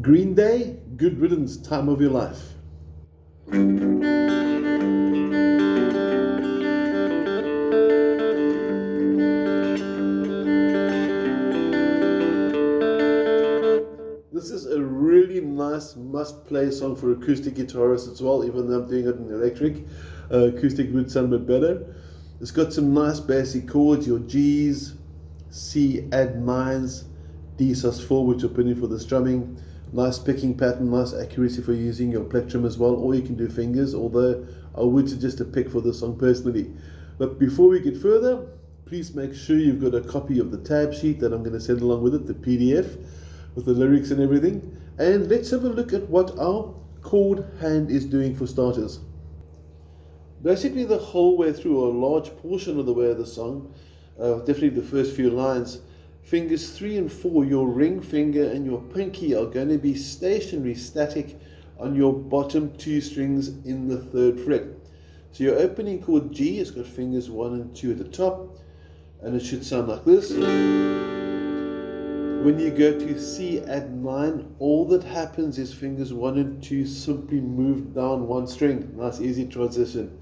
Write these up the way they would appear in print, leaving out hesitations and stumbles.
Green Day, Good Riddance, Time of Your Life. This is a really nice must-play song for acoustic guitarists as well, even though I'm doing it in electric. Acoustic would sound a bit better. It's got some nice basic chords, your G's, C add 9s, D sus4, which are put in for the strumming. Nice picking pattern, nice accuracy for using your plectrum as well, or you can do fingers, although I would suggest a pick for this song personally. But before we get further, please make sure you've got a copy of the tab sheet that I'm going to send along with it, the PDF, with the lyrics and everything. And let's have a look at what our chord hand is doing for starters. Basically the whole way through, or a large portion of the way of the song, definitely the first few lines, fingers 3 and 4, your ring finger and your pinky are going to be stationary, static on your bottom 2 strings in the 3rd fret. So your opening chord G has got fingers 1 and 2 at the top, and it should sound like this. When you go to C add 9, all that happens is fingers 1 and 2 simply move down 1 string. Nice easy transition.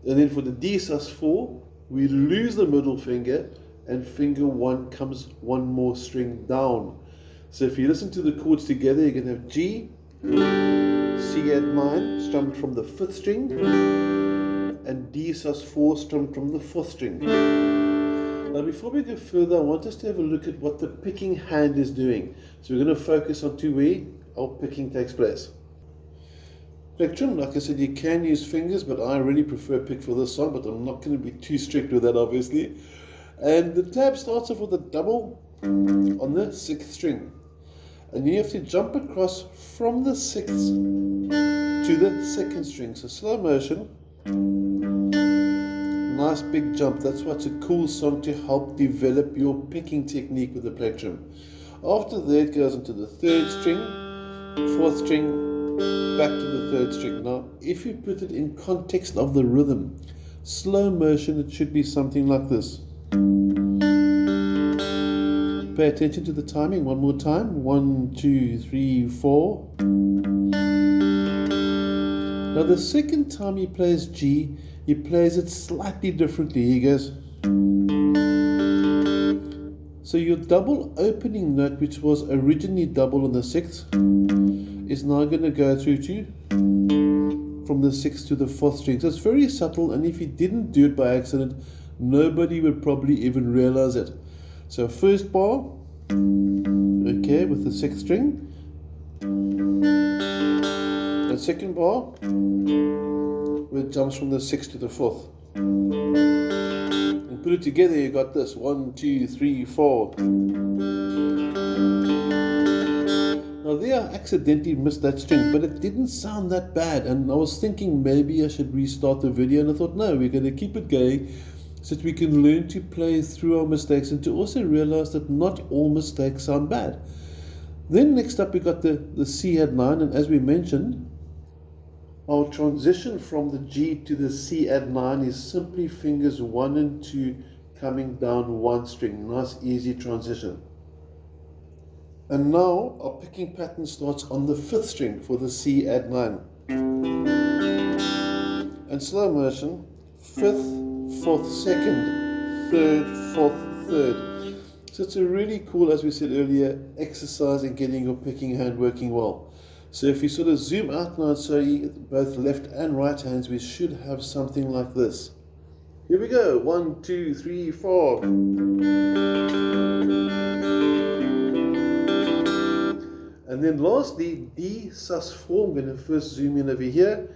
And then for the D sus4, we lose the middle finger and finger 1 comes 1 more string down. So if you listen to the chords together, you're going to have G, C add 9 strummed from the 5th string, and D sus4 strummed from the 4th string. Now before we go further, I want us to have a look at what the picking hand is doing. So we're going to focus on where our picking takes place. Plectrum, like I said, you can use fingers, but I really prefer pick for this song, but I'm not going to be too strict with that obviously. And the tab starts off with a double on the 6th string. And you have to jump across from the 6th to the 2nd string. So slow motion. Nice big jump. That's what's a cool song to help develop your picking technique with the plectrum. After that, it goes into the 3rd string, 4th string, back to the 3rd string. Now, if you put it in context of the rhythm, slow motion, it should be something like this. Pay attention to the timing one more time. 1, 2, 3, 4. Now, the second time he plays G, he plays it slightly differently. He goes. So your double opening note, which was originally double on the 6th, is now going to go through to from the 6th to the 4th string. So it's very subtle, and if you didn't do it by accident, nobody would probably even realize it. So first bar, okay, with the 6th string. The second bar, where it jumps from the 6th to the 4th. And put it together, you got this. 1, 2, 3, 4. Now there I accidentally missed that string, but it didn't sound that bad. And I was thinking maybe I should restart the video, and I thought no, we're going to keep it going so that we can learn to play through our mistakes and to also realize that not all mistakes sound bad. Then next up we got the C add 9, and as we mentioned, our transition from the G to the C add 9 is simply fingers 1 and 2 coming down 1 string. Nice easy transition. And now our picking pattern starts on the 5th string for the C add 9. And slow motion, 5th, 4th, 2nd, 3rd, 4th, 3rd. So it's a really cool, as we said earlier, exercise in getting your picking hand working well. So if you sort of zoom out now, so both left and right hands, we should have something like this. Here we go. 1, 2, 3, 4. And then lastly, D sus4. I'm going to first zoom in over here.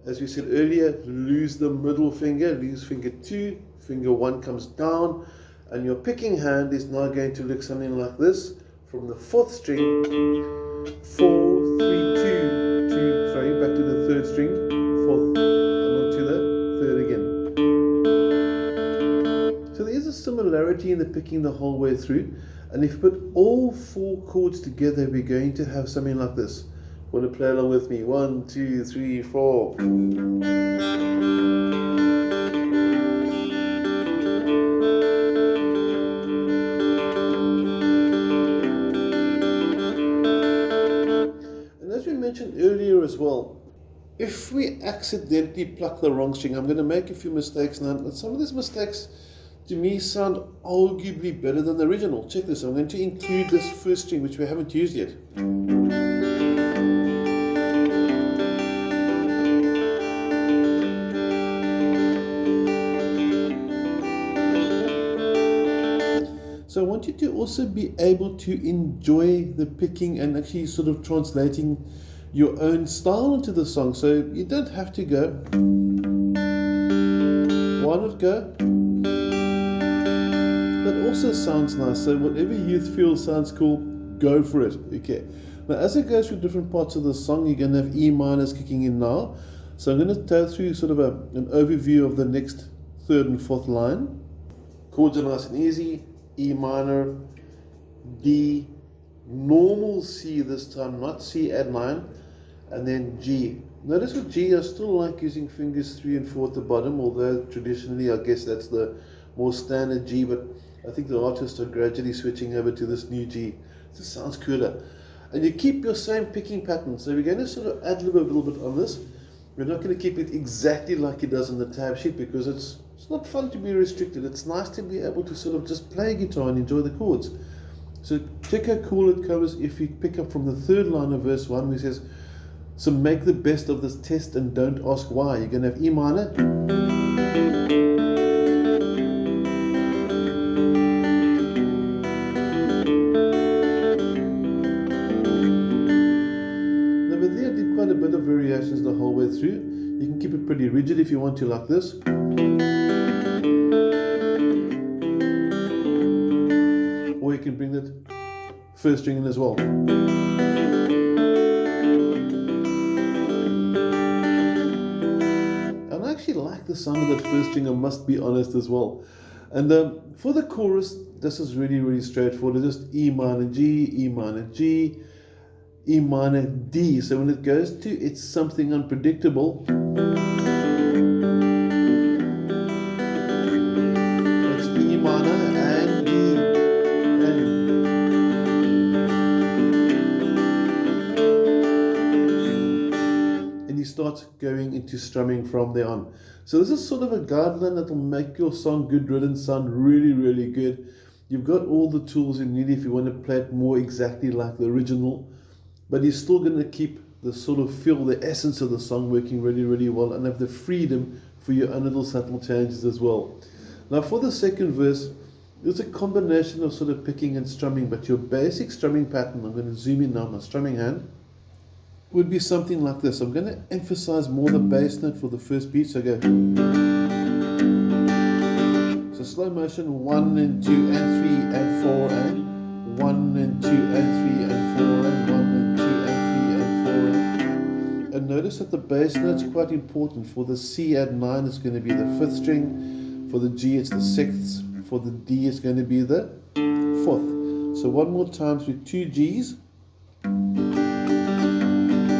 As we said earlier, lose the middle finger, lose finger 2, finger 1 comes down, and your picking hand is now going to look something like this. From the 4th string, 4, 3, 2, 2, sorry, back to the 3rd string, 4th, and on to the 3rd again. So there is a similarity in the picking the whole way through, and if you put all 4 chords together, we're going to have something like this. Want to play along with me? 1, 2, 3, 4. mentioned earlier as well, if we accidentally pluck the wrong string, I'm going to make a few mistakes now, but some of these mistakes to me sound arguably better than the original. Check this, I'm going to include this first string which we haven't used yet. So I want you to also be able to enjoy the picking and actually sort of translating your own style into the song. So you don't have to go. Why not go? That also sounds nice. So whatever you feel sounds cool, go for it. Okay. Now as it goes through different parts of the song, you're going to have E minors kicking in now. So I'm going to go through sort of an overview of the next third and fourth line. Chords are nice and easy. E minor, D, normal C this time, not C add 9, and then G. Notice with G I still like using fingers 3 and 4 at the bottom, although traditionally I guess that's the more standard G, but I think the artists are gradually switching over to this new G. It just sounds cooler. And you keep your same picking pattern, so we're going to sort of ad-lib a little bit on this. We're not going to keep it exactly like it does on the tab sheet because it's not fun to be restricted. It's nice to be able to sort of just play guitar and enjoy the chords. So check how cool it covers if you pick up from the third line of verse 1 where he says, so make the best of this test and don't ask why. You're going to have E minor. Now with there I did quite a bit of variations the whole way through. You can keep it pretty rigid if you want to like this. Or you can bring that first string in as well. And I actually like the sound of that first string, I must be honest as well. And for the chorus, this is really, really straightforward. It's just E minor G, E minor G, E minor D. So when it goes to it's something unpredictable, it's E minor and D. And you start going into strumming from there on. So this is sort of a guideline that will make your song Good Riddance sound really, really good. You've got all the tools you need if you want to play it more exactly like the original, but you're still going to keep the sort of feel, the essence of the song working really, really well and have the freedom for your own little subtle changes as well. Now for the second verse, it's a combination of sort of picking and strumming, but your basic strumming pattern, I'm going to zoom in now, my strumming hand, would be something like this. I'm going to emphasize more the bass note for the first beat, so go. So slow motion, 1 and 2 and 3 and 4 and 1 and 2 and 3 and 4 and 1 and 2 and 3 and 4 and notice that the bass note's quite important. For the C add 9 it's going to be the 5th string, for the G it's the 6th, for the D it's going to be the 4th. So one more time with 2 G's,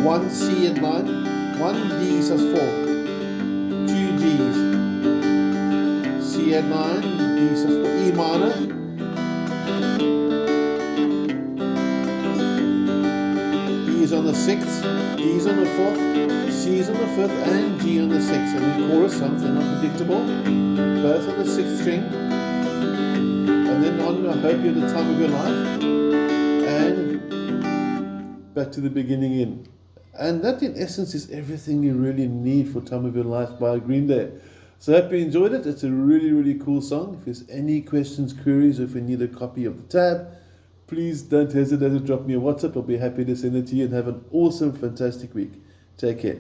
1 C and 9, 1 D says 4, 2 G's, C and 9, D says 4, E minor, E is on the 6th, D is on the 4th, C is on the 5th, and G on the 6th. And in chorus, something unpredictable, both on the 6th string, and then on I hope you're at the time of your life, and back to the beginning in. And that in essence is everything you really need for Time of Your Life by Green Day. So I hope you enjoyed it. It's a really, really cool song. If there's any questions, queries, or if you need a copy of the tab, please don't hesitate to drop me a WhatsApp. I'll be happy to send it to you, and have an awesome, fantastic week. Take care.